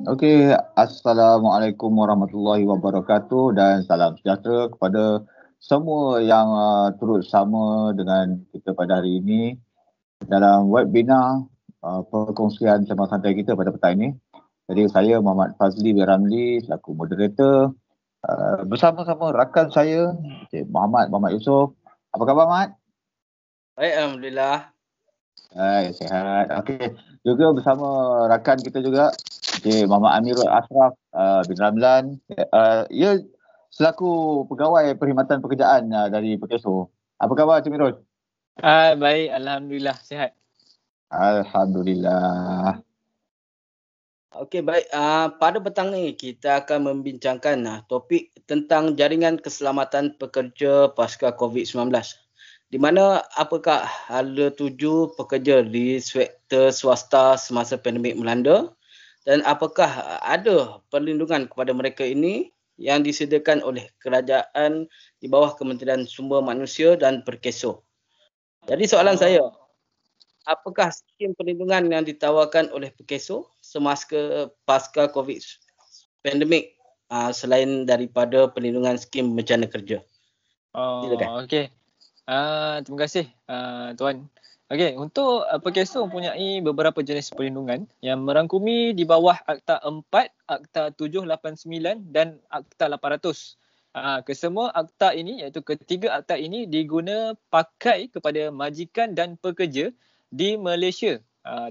Okey, Assalamualaikum warahmatullahi wabarakatuh dan salam sejahtera kepada semua yang turut sama dengan kita pada hari ini dalam webinar perkongsian sembang santai kita pada petang ini. Jadi saya Muhammad Fazli bin Ramli selaku moderator bersama-sama rakan saya Encik Muhammad Yusof. Apa khabar Mat? Baik, Alhamdulillah. Hai, sihat. Okey, juga bersama rakan kita juga Encik Muhammad Amirul Ashraf bin Ramlan. Ia selaku pegawai perkhidmatan pekerjaan dari Perkeso. Apa khabar Encik Mirul? Baik, Alhamdulillah sihat. Alhamdulillah. Okey, baik. Pada petang ni kita akan membincangkan topik tentang jaringan keselamatan pekerja pasca COVID-19. Di mana apakah hala tuju pekerja di sektor swasta semasa pandemik melanda dan apakah ada perlindungan kepada mereka ini yang disediakan oleh kerajaan di bawah Kementerian Sumber Manusia dan Perkeso. Jadi soalan saya, apakah skim perlindungan yang ditawarkan oleh Perkeso semasa pasca COVID pandemik selain daripada perlindungan skim bencana kerja? Silakan. Okey. Terima kasih Tuan. Okey, untuk Perkeso mempunyai beberapa jenis perlindungan yang merangkumi di bawah Akta 4, Akta 789 dan Akta 800. Kesemua akta ini iaitu ketiga akta ini diguna pakai kepada majikan dan pekerja di Malaysia.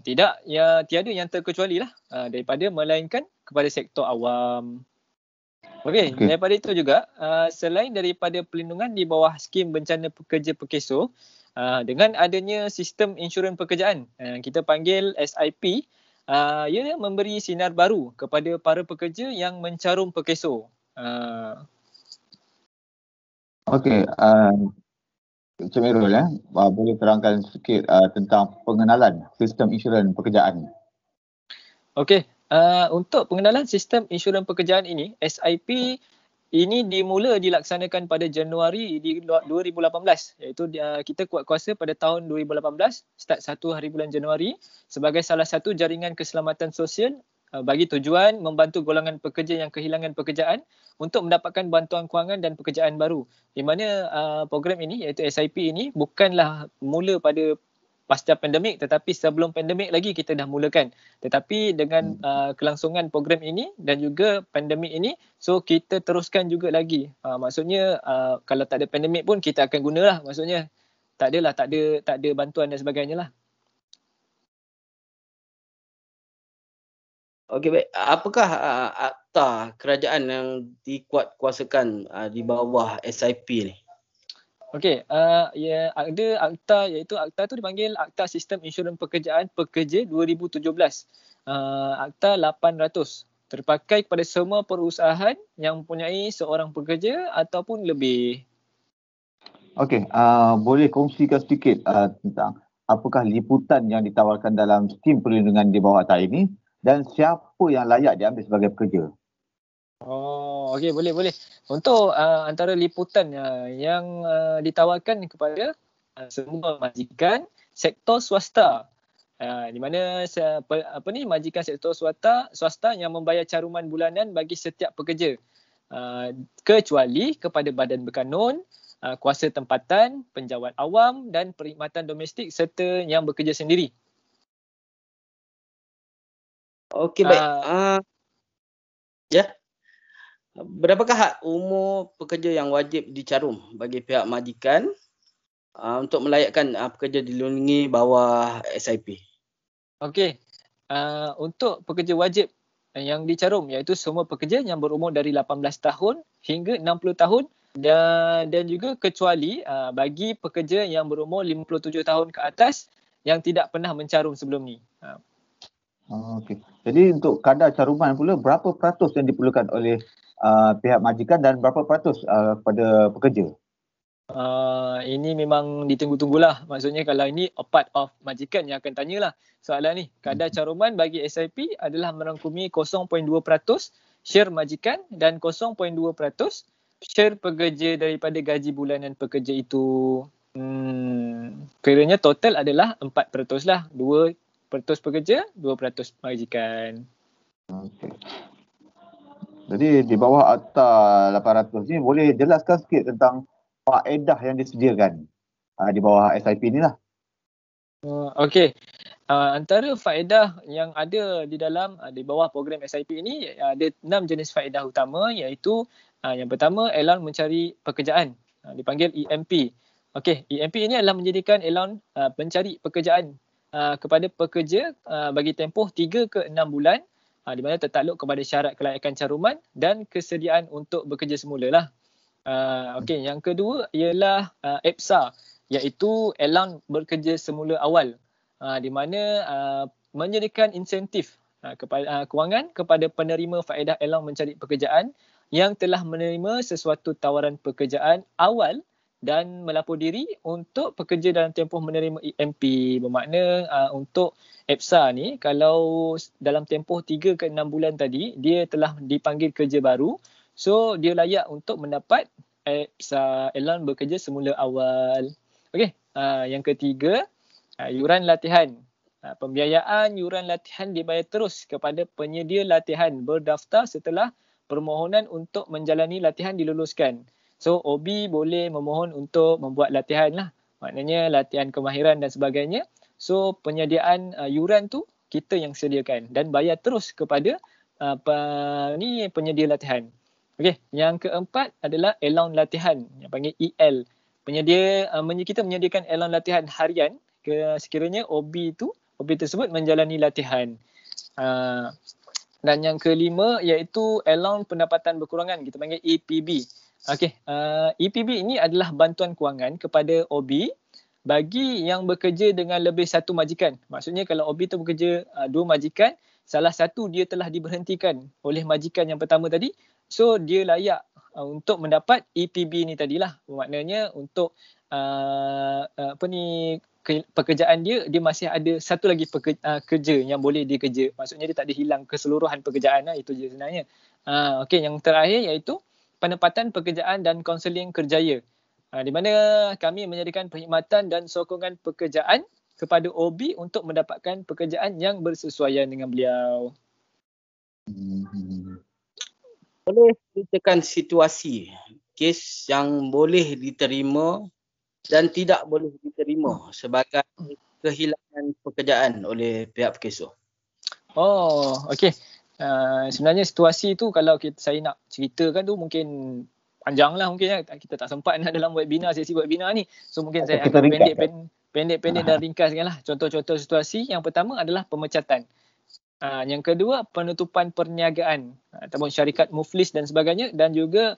Tiada yang terkecuali lah daripada melainkan kepada sektor awam. Okey, daripada itu juga selain daripada perlindungan di bawah skim bencana pekerja Perkeso, dengan adanya sistem insurans pekerjaan kita panggil SIP, ia memberi sinar baru kepada para pekerja yang mencarum Perkeso. Okey, Encik Mirul boleh terangkan sikit tentang pengenalan sistem insurans pekerjaan. Okey, untuk pengenalan sistem insurans pekerjaan ini, SIP ini dimula dilaksanakan pada Januari 2018, iaitu kita kuat kuasa pada tahun 2018, start 1 hari bulan Januari sebagai salah satu jaringan keselamatan sosial bagi tujuan membantu golongan pekerja yang kehilangan pekerjaan untuk mendapatkan bantuan kewangan dan pekerjaan baru. Di mana program ini iaitu SIP ini bukanlah mula pada pasca pandemik, tetapi sebelum pandemik lagi kita dah mulakan. Tetapi dengan kelangsungan program ini dan juga pandemik ini, so kita teruskan juga lagi. Maksudnya kalau tak ada pandemik pun kita akan gunalah. Maksudnya tak ada bantuan dan sebagainya lah. Okey, baik. Apakah akta kerajaan yang dikuatkuasakan di bawah SIP ni? Okey, ada akta, iaitu akta tu dipanggil Akta Sistem Insurans Pekerjaan Pekerja 2017. Akta 800 terpakai kepada semua perusahaan yang mempunyai seorang pekerja ataupun lebih. Okey, boleh kongsikan sedikit tentang apakah liputan yang ditawarkan dalam skim perlindungan di bawah akta ini dan siapa yang layak diambil sebagai pekerja? Okey, boleh. Untuk antara liputan yang ditawarkan kepada semua majikan sektor swasta, di mana majikan sektor swasta yang membayar caruman bulanan bagi setiap pekerja, kecuali kepada badan berkanun, kuasa tempatan, penjawat awam dan perkhidmatan domestik serta yang bekerja sendiri. Okey, baik. Ya. Berapakah had umur pekerja yang wajib dicarum bagi pihak majikan untuk melayakkan pekerja dilindungi bawah SIP? Okey, untuk pekerja wajib yang dicarum iaitu semua pekerja yang berumur dari 18 tahun hingga 60 tahun dan juga kecuali bagi pekerja yang berumur 57 tahun ke atas yang tidak pernah mencarum sebelum ni. Okey. Jadi untuk kadar caruman pula berapa peratus yang diperlukan oleh pihak majikan dan berapa peratus pada pekerja? Ini memang ditunggu-tunggulah. Maksudnya kalau ini a part of majikan yang akan tanyalah soalan ni. Kadar caruman bagi SIP adalah merangkumi 0.2% share majikan dan 0.2% share pekerja daripada gaji bulanan pekerja itu. Kiranya total adalah 4% lah. 2% pekerja, 2% majikan. Okey. Jadi di bawah Akta 800 ni boleh jelaskan sikit tentang faedah yang disediakan di bawah SIP ni lah. Okey. Antara faedah yang ada di dalam di bawah program SIP ini ada 6 jenis faedah utama, iaitu yang pertama, allowance mencari pekerjaan, dipanggil EMP. Okey, EMP ini adalah menyediakan allowance pencari pekerjaan kepada pekerja bagi tempoh 3 ke 6 bulan, di mana tertakluk kepada syarat kelayakan caruman dan kesediaan untuk bekerja semula lah. Okey, yang kedua ialah EPSA, iaitu allowance bekerja semula awal, di mana menyediakan insentif kewangan kepada penerima faedah allowance mencari pekerjaan yang telah menerima sesuatu tawaran pekerjaan awal dan melapor diri untuk pekerja dalam tempoh menerima EMP. Bermakna untuk EPSA ni, kalau dalam tempoh 3 ke 6 bulan tadi dia telah dipanggil kerja baru, so dia layak untuk mendapat EPSA, allowance bekerja semula awal. Okey, yang ketiga, yuran latihan. Pembiayaan yuran latihan dibayar terus kepada penyedia latihan berdaftar setelah permohonan untuk menjalani latihan diluluskan. So OB boleh memohon untuk membuat latihan lah. Maknanya latihan kemahiran dan sebagainya. So penyediaan yuran tu kita yang sediakan dan bayar terus kepada penyedia latihan. Okey, yang keempat adalah allowance latihan yang panggil EL. Kita menyediakan allowance latihan harian sekiranya OB tersebut menjalani latihan. Dan yang kelima iaitu allowance pendapatan berkurangan, kita panggil EPB. Okey, EPB ini adalah bantuan kewangan kepada OB bagi yang bekerja dengan lebih satu majikan. Maksudnya kalau OB tu bekerja 2 majikan, salah satu dia telah diberhentikan oleh majikan yang pertama tadi, so dia layak untuk mendapat EPB ni tadilah. Maknanya untuk pekerjaan dia masih ada satu lagi kerja yang boleh dia kerja. Maksudnya dia tak ada hilang keseluruhan pekerjaan lah, itu je sebenarnya. Okey, yang terakhir iaitu penempatan pekerjaan dan kaunseling kerjaya, di mana kami menyediakan perkhidmatan dan sokongan pekerjaan kepada OB untuk mendapatkan pekerjaan yang bersesuaian dengan beliau. Boleh ceritakan situasi kes yang boleh diterima dan tidak boleh diterima sebagai kehilangan pekerjaan oleh pihak PKSO? Okey. Sebenarnya situasi tu kalau saya nak ceritakan tu mungkin panjang lah mungkin ya. Kita tak sempat nak dalam sesi webinar ni. So mungkin saya akan pendek dan ringkaskan lah. Contoh-contoh situasi. Yang pertama adalah pemecatan. Yang kedua, penutupan perniagaan ataupun syarikat muflis dan sebagainya, dan juga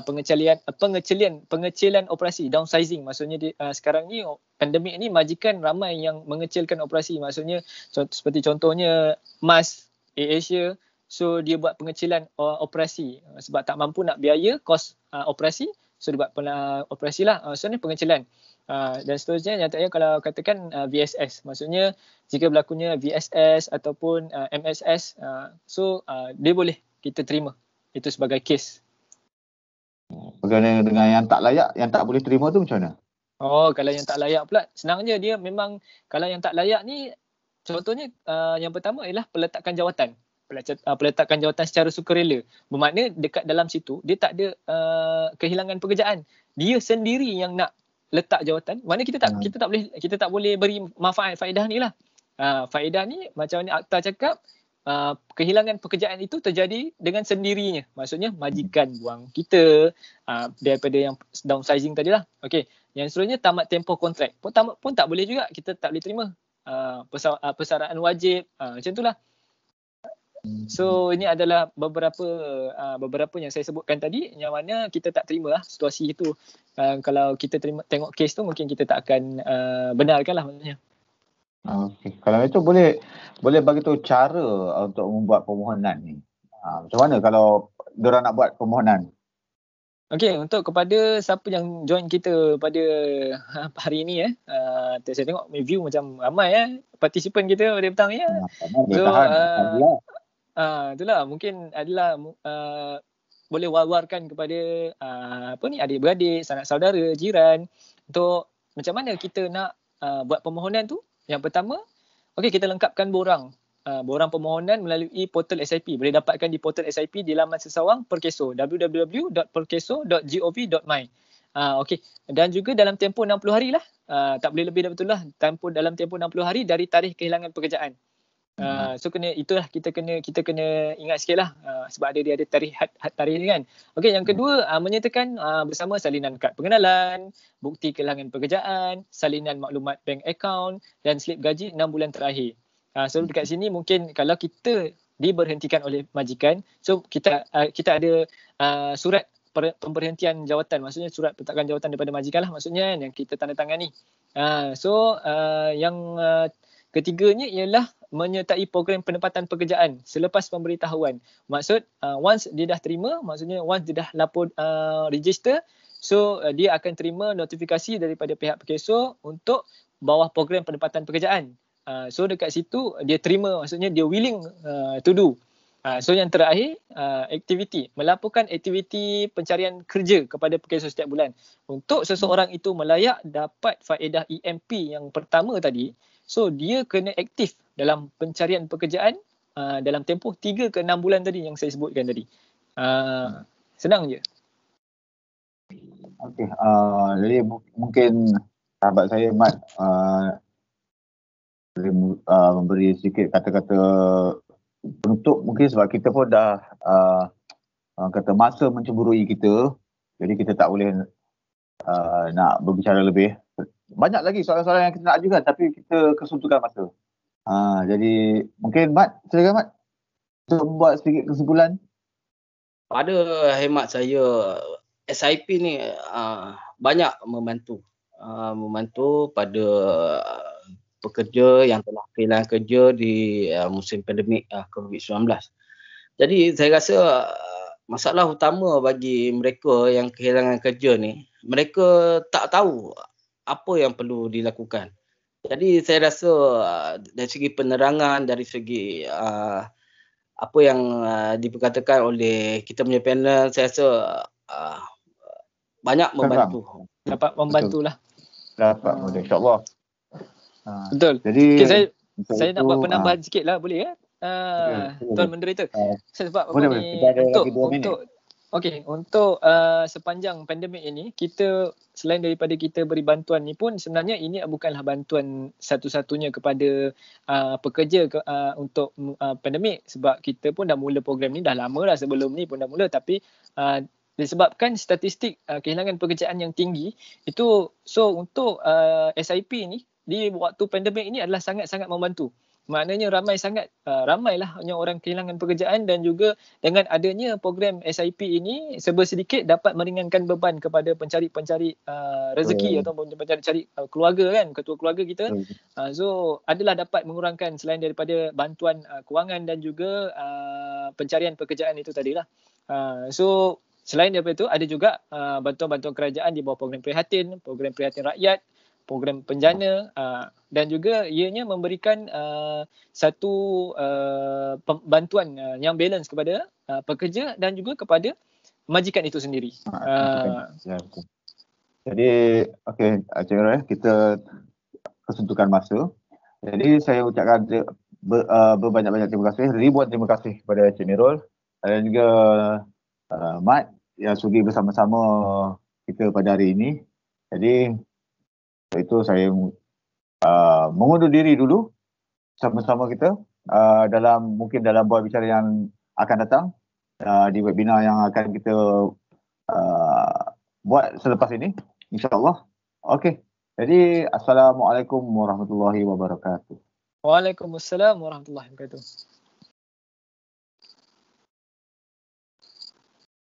pengecilan operasi, downsizing. Maksudnya sekarang ni pandemik ni majikan ramai yang mengecilkan operasi. Maksudnya seperti contohnya MAS, AirAsia, so dia buat pengecilan operasi sebab tak mampu nak biaya kos operasi, so dia buat operasi lah. So ni pengecilan. Dan seterusnya yang terakhir kalau katakan VSS, maksudnya jika berlakunya VSS ataupun MSS, so dia boleh kita terima itu sebagai kes. Berkenaan dengan yang tak layak, yang tak boleh terima tu macam mana? Kalau yang tak layak pula, senangnya dia memang, kalau yang tak layak ni contohnya yang pertama ialah peletakan jawatan. Peletakan jawatan secara sukarela. Bermakna dekat dalam situ dia tak ada kehilangan pekerjaan. Dia sendiri yang nak letak jawatan. Mana kita tak boleh beri manfaat faedah ni lah. Faedah ni macam mana akta cakap, kehilangan pekerjaan itu terjadi dengan sendirinya. Maksudnya majikan buang kita daripada yang downsizing tadi lah. Okey, yang seterusnya tamat tempoh kontrak pun tak boleh juga, kita tak boleh terima. Persaraan wajib, macam itulah. So ini adalah beberapa yang saya sebutkan tadi yang mana kita tak terima lah situasi itu. Kalau kita tengok kes tu mungkin kita tak akan benarkan lah maksudnya. Okey, kalau itu boleh bagi tahu cara untuk membuat permohonan ni. Macam mana kalau diorang nak buat permohonan? Okey, untuk kepada siapa yang join kita pada hari ini saya tengok view macam ramai partisipan kita pada petang ni So itulah mungkin adalah boleh war-warkan kepada adik-beradik, sanak saudara, jiran untuk macam mana kita nak buat permohonan tu. Yang pertama, okey, kita lengkapkan borang borang permohonan melalui portal SIP. Boleh dapatkan di portal SIP di laman sesawang Perkeso, www.perkeso.gov.my. Okey, dan juga dalam tempoh 60 hari lah, tak boleh lebih dah, betul lah, dalam tempoh 60 hari dari tarikh kehilangan pekerjaan. So itulah kita kena ingat sikitlah, sebab dia ada tarikh tarikh ni kan. Okey, yang kedua, menyertakan bersama salinan kad pengenalan, bukti kehilangan pekerjaan, salinan maklumat bank account dan slip gaji 6 bulan terakhir. So dekat sini mungkin kalau kita diberhentikan oleh majikan, so kita ada surat pemberhentian jawatan, maksudnya surat pentakan jawatan daripada majikan lah maksudnya, yang kita tanda tangan ni. Yang ketiganya ialah menyertai program penempatan pekerjaan selepas pemberitahuan. Maksud once dia dah terima, maksudnya once dia dah lapor register, so dia akan terima notifikasi daripada pihak Perkeso untuk bawah program penempatan pekerjaan. So dekat situ dia terima, maksudnya dia willing to do. So yang terakhir, aktiviti, melaporkan aktiviti pencarian kerja kepada Perkeso setiap bulan. Untuk seseorang itu melayak dapat faedah EMP yang pertama tadi, so dia kena aktif dalam pencarian pekerjaan dalam tempoh 3 ke 6 bulan tadi yang saya sebutkan tadi. Senang je. Okey, jadi mungkin sahabat saya Mat boleh memberi sedikit kata-kata penutup mungkin, sebab kita pun dah kata masa mencemburui kita, jadi kita tak boleh nak berbicara lebih. Banyak lagi soalan-soalan yang kita nak ajukan tapi kita kesuntukan masa. Jadi mungkin Mat, silakan Mat untuk buat sedikit kesimpulan. Pada hemat saya, SIP ni banyak membantu pada pekerja yang telah kehilangan kerja di musim pandemik COVID-19. Jadi saya rasa masalah utama bagi mereka yang kehilangan kerja ni, mereka tak tahu apa yang perlu dilakukan. Jadi saya rasa dari segi penerangan, dari segi apa yang diperkatakan oleh kita punya panel, saya rasa banyak membantu. Dapat membantulah. Dapat mudah, insya-Allah. Betul. Jadi saya nak buat penambahan sikit lah, boleh ya? Tuan Moderator. Sebab untuk sepanjang pandemik ini, kita selain daripada kita beri bantuan ni pun, sebenarnya ini bukanlah bantuan satu-satunya kepada pekerja untuk pandemik, sebab kita pun dah mula program ni dah lama dah, sebelum ni pun dah mula, tapi disebabkan statistik kehilangan pekerjaan yang tinggi itu, so untuk SIP ni di waktu pandemik ini adalah sangat-sangat membantu. Maknanya ramailah orang kehilangan pekerjaan, dan juga dengan adanya program SIP ini serba sedikit dapat meringankan beban kepada pencari rezeki ataupun pencari keluarga kan, ketua keluarga kita. So adalah dapat mengurangkan selain daripada bantuan kewangan dan juga pencarian pekerjaan itu tadilah. So selain daripada itu ada juga bantuan-bantuan kerajaan di bawah program prihatin rakyat, program penjana, dan juga ianya memberikan satu bantuan yang balance kepada pekerja dan juga kepada majikan itu sendiri. Jadi okey, Encik Roy, kita kesuntukan masa. Jadi saya ucapkan berbanyak-banyak terima kasih, ribuan terima kasih kepada Encik Nirul dan juga Mat yang sudi bersama-sama kita pada hari ini. Jadi itu saya mengundur diri dulu sama-sama kita mungkin dalam buat bicara yang akan datang di webinar yang akan kita buat selepas ini, insya-Allah. Okey. Jadi assalamualaikum warahmatullahi wabarakatuh. Waalaikumsalam warahmatullahi wabarakatuh.